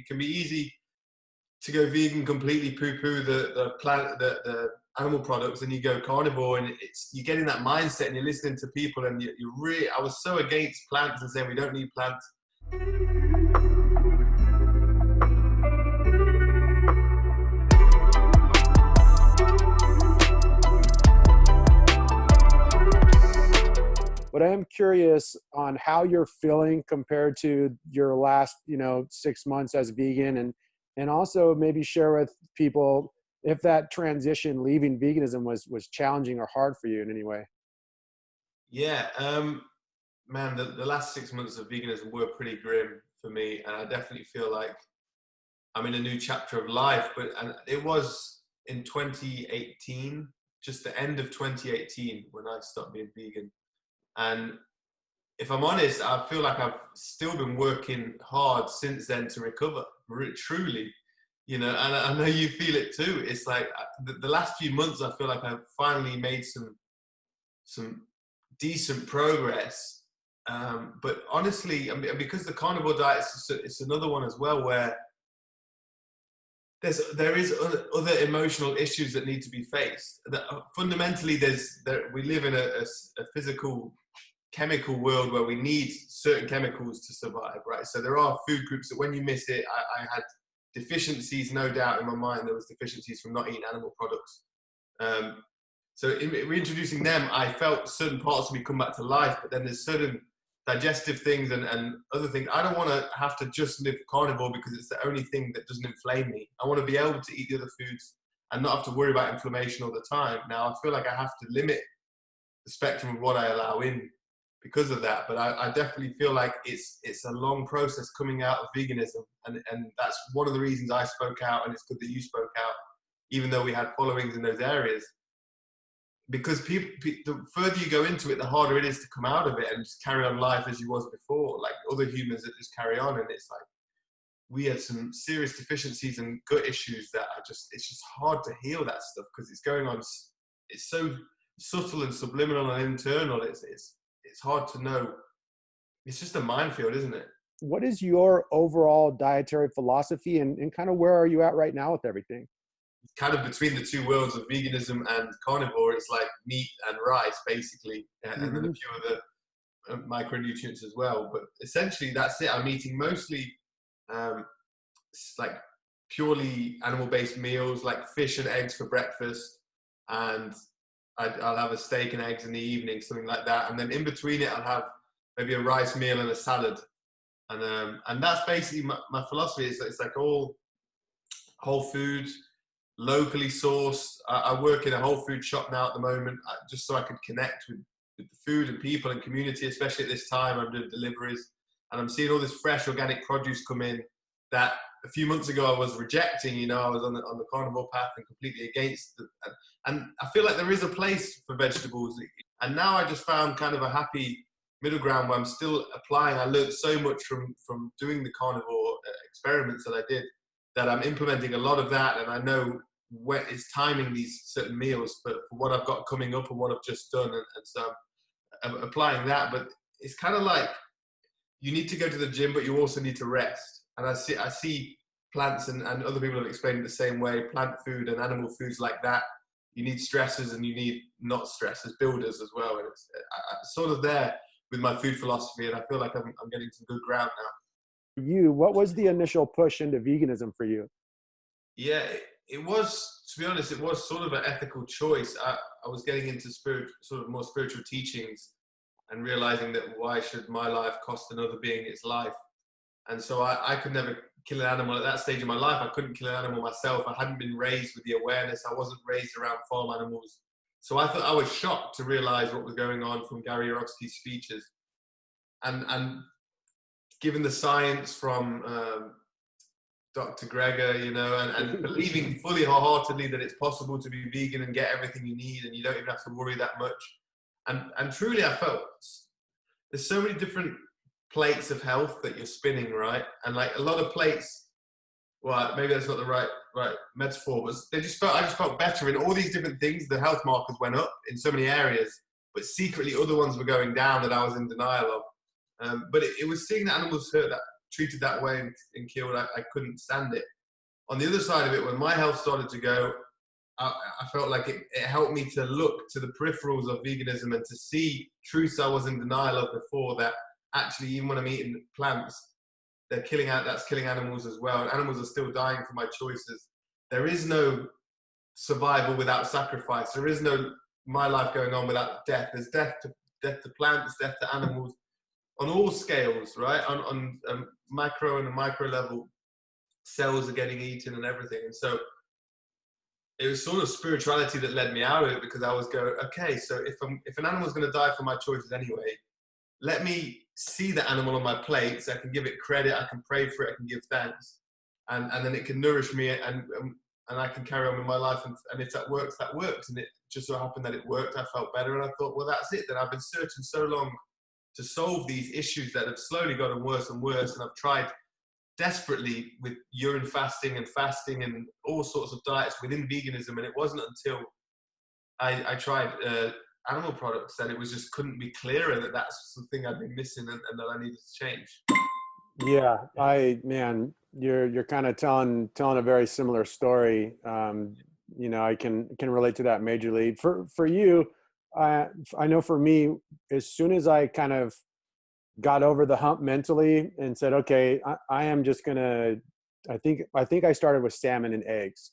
it can be easy to go vegan, completely poo-poo the animal products, and you go carnivore, and you get in that mindset, and you're listening to people, and you really, I was so against plants and saying we don't need plants. But I am curious on how you're feeling compared to your last, 6 months as vegan, and also maybe share with people if that transition leaving veganism was challenging or hard for you in any way. Yeah, man, the last 6 months of veganism were pretty grim for me, and I definitely feel like I'm in a new chapter of life. And it was in 2018, just the end of 2018, when I stopped being vegan. And if I'm honest, I feel like I've still been working hard since then to recover, truly, and I know you feel it too. It's like the last few months, I feel like I've finally made some decent progress. But honestly, because the carnivore diet, it's another one as well, where there is other emotional issues that need to be faced. Fundamentally, we live in a physical, chemical world where we need certain chemicals to survive, right? So there are food groups that when you miss it, I had deficiencies, no doubt in my mind. There was deficiencies from not eating animal products. So in reintroducing them, I felt certain parts of me come back to life, but then there's certain digestive things and other things. I don't want to have to just live carnivore because it's the only thing that doesn't inflame me. I want to be able to eat the other foods and not have to worry about inflammation all the time. Now, I feel like I have to limit the spectrum of what I allow in because of that. But I definitely feel like it's a long process coming out of veganism. And that's one of the reasons I spoke out, and it's good that you spoke out, even though we had followings in those areas. Because people, the further you go into it, the harder it is to come out of it and just carry on life as you was before, like other humans that just carry on. And it's like, we have some serious deficiencies and gut issues that it's just hard to heal that stuff because it's going on. It's so subtle and subliminal and internal. It's hard to know. It's just a minefield, isn't it? What is your overall dietary philosophy, and kind of where are you at right now with everything? Kind of between the two worlds of veganism and carnivore. It's like meat and rice, basically, and then a few other micronutrients as well. But essentially, that's it. I'm eating mostly like purely animal-based meals, like fish and eggs for breakfast, and I'll have a steak and eggs in the evening, something like that. And then in between it, I'll have maybe a rice meal and a salad. And that's basically my philosophy. It's like all whole food, locally sourced. I work in a whole food shop now at the moment, just so I can connect with the food and people and community, especially at this time. I'm doing deliveries, and I'm seeing all this fresh organic produce come in that a few months ago I was rejecting. I was on the carnivore path and completely against it. And I feel like there is a place for vegetables. And now I just found kind of a happy middle ground where I'm still applying. I learned so much from doing the carnivore experiments that I did, that I'm implementing a lot of that, and I know where it's timing these certain meals for what I've got coming up and what I've just done, and so I'm applying that. But it's kind of like you need to go to the gym, but you also need to rest. And I see plants and other people have explained it the same way. Plant food and animal foods like that, you need stressors and you need not stressors, builders as well. And it's sort of there with my food philosophy, and I feel like I'm getting some good ground now. What was the initial push into veganism for you? Yeah, it was, to be honest, it was sort of an ethical choice. I was getting into more spiritual teachings and realizing that why should my life cost another being its life? And so I could never kill an animal at that stage of my life. I couldn't kill an animal myself. I hadn't been raised with the awareness. I wasn't raised around farm animals. So I thought I was shocked to realize what was going on from Gary Yourofsky's speeches. And given the science from Dr. Greger, and believing fully wholeheartedly that it's possible to be vegan and get everything you need and you don't even have to worry that much. And truly I felt there's so many different plates of health that you're spinning, right? And like a lot of plates, well, maybe that's not the right metaphor, but I just felt better in all these different things. The health markers went up in so many areas, but secretly other ones were going down that I was in denial of. But it was seeing the animals hurt that treated that way and killed, I couldn't stand it. On the other side of it, when my health started to go, I felt like it helped me to look to the peripherals of veganism and to see truths I was in denial of before, that actually even when I'm eating plants, that's killing animals as well. And animals are still dying for my choices. There is no survival without sacrifice. There is no my life going on without death. There's death to plants, death to animals on all scales, right? On macro and a micro level, cells are getting eaten and everything. And so it was sort of spirituality that led me out of it, because I was going, okay, so if an animal's going to die for my choices anyway, let me see the animal on my plate so I can give it credit, I can pray for it, I can give thanks, and then it can nourish me, and I can carry on with my life. And if that works, that works. And it just so happened that it worked. I felt better, and I thought, well, that's it. Then I've been searching so long to solve these issues that have slowly gotten worse and worse, and I've tried desperately with urine fasting and all sorts of diets within veganism, and it wasn't until I tried animal products that it was just couldn't be clearer that that's something I'd been missing, and that I needed to change. Yeah, you're kind of telling a very similar story. You know, I can relate to that majorly. For you, I know for me, as soon as I kind of got over the hump mentally and said, okay, I am just gonna, I think I started with salmon and eggs.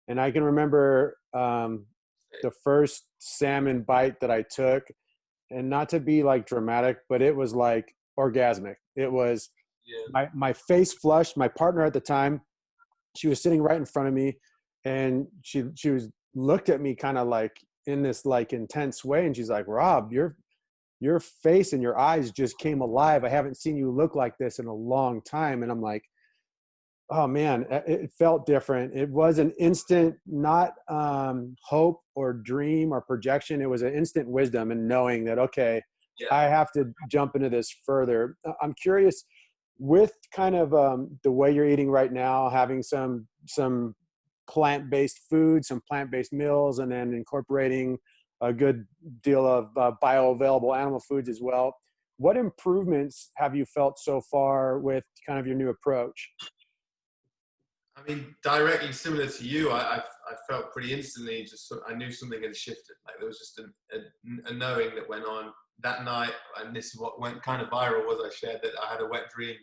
And I can remember the first salmon bite that I took, and not to be like dramatic, but it was like orgasmic. It was, my face flushed. My partner at the time, she was sitting right in front of me, and she was looked at me kind of like in this like intense way. And she's like, Rob, your face and your eyes just came alive. I haven't seen you look like this in a long time. And I'm like, oh man, it felt different. It was an instant, not hope or dream or projection. It was an instant wisdom and knowing that, okay, I have to jump into this further. I'm curious, with kind of the way you're eating right now, having some plant-based food, some plant-based meals, and then incorporating a good deal of bioavailable animal foods as well. What improvements have you felt so far with kind of your new approach? I mean, directly similar to you, I felt pretty instantly, I knew something had shifted. Like there was just a knowing that went on that night. And this is what went kind of viral, was I shared that I had a wet dream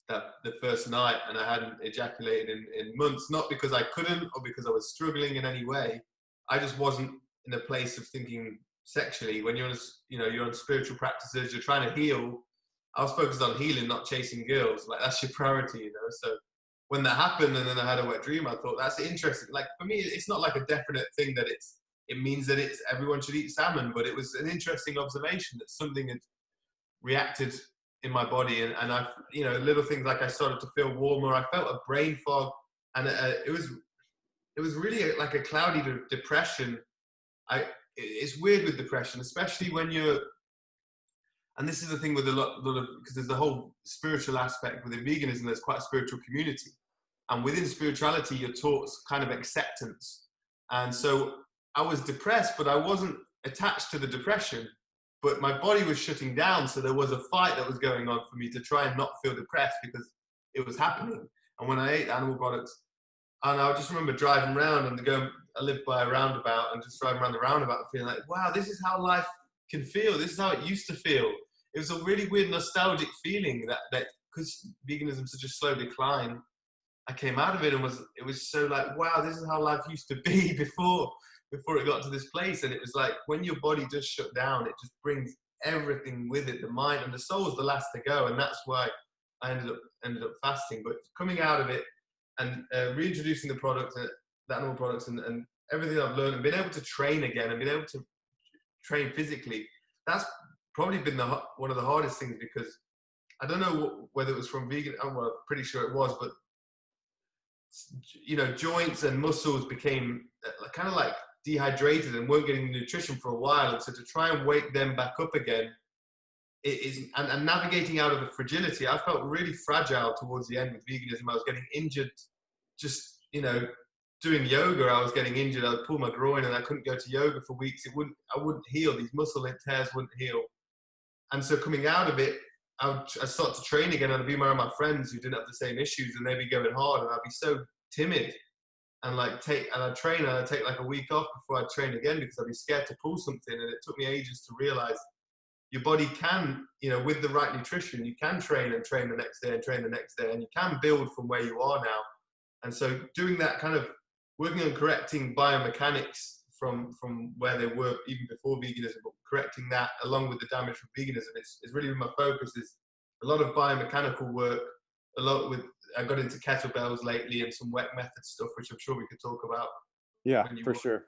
that the first night, and I hadn't ejaculated in months, not because I couldn't or because I was struggling in any way. I just wasn't in a place of thinking sexually. When you're on spiritual practices, you're trying to heal. I was focused on healing, not chasing girls. Like that's your priority, So when that happened, and then I had a wet dream, I thought that's interesting. Like for me, it's not like a definite thing that it means that everyone should eat salmon, but it was an interesting observation that something had reacted in my body, and I, little things like I started to feel warmer. I felt a brain fog, and it was really like a cloudy depression. It's weird with depression, especially when you're, and this is the thing with a lot of, because there's the whole spiritual aspect within veganism. There's quite a spiritual community, and within spirituality, you're taught kind of acceptance. And so I was depressed, but I wasn't attached to the depression. But my body was shutting down, so there was a fight that was going on for me to try and not feel depressed because it was happening. And when I ate animal products, and I just remember driving around I lived by a roundabout, and just driving around the roundabout and feeling like, wow, this is how life can feel. This is how it used to feel. It was a really weird nostalgic feeling that because veganism is such a slow decline, I came out of it and it was so like, wow, this is how life used to be before it got to this place. And it was like, when your body does shut down, it just brings everything with it. The mind and the soul is the last to go. And that's why I ended up fasting. But coming out of it and reintroducing the products, the animal products, and everything I've learned, and being able to train again and being able to train physically, that's probably been one of the hardest things, because I don't know whether it was from vegan, well, I'm pretty sure it was, but joints and muscles became kind of like dehydrated and weren't getting nutrition for a while. And so to try and wake them back up again, and navigating out of the fragility, I felt really fragile towards the end with veganism. I was getting injured just, doing yoga. I was getting injured. I would pull my groin and I couldn't go to yoga for weeks. I wouldn't heal. These muscle tears wouldn't heal. And so coming out of it, I'd start to train again, and I'd be around my friends who didn't have the same issues, and they'd be going hard, and I'd be so timid. And I'd train, and I'd take like a week off before I'd train again because I'd be scared to pull something. And it took me ages to realize your body can, you know, with the right nutrition, you can train and train the next day and train the next day, and you can build from where you are now. And so doing that, kind of working on correcting biomechanics from where they were even before veganism, but correcting that along with the damage from veganism is really my focus. Is a lot of biomechanical work, I got into kettlebells lately and some wet method stuff, which I'm sure we could talk about. Yeah, for sure.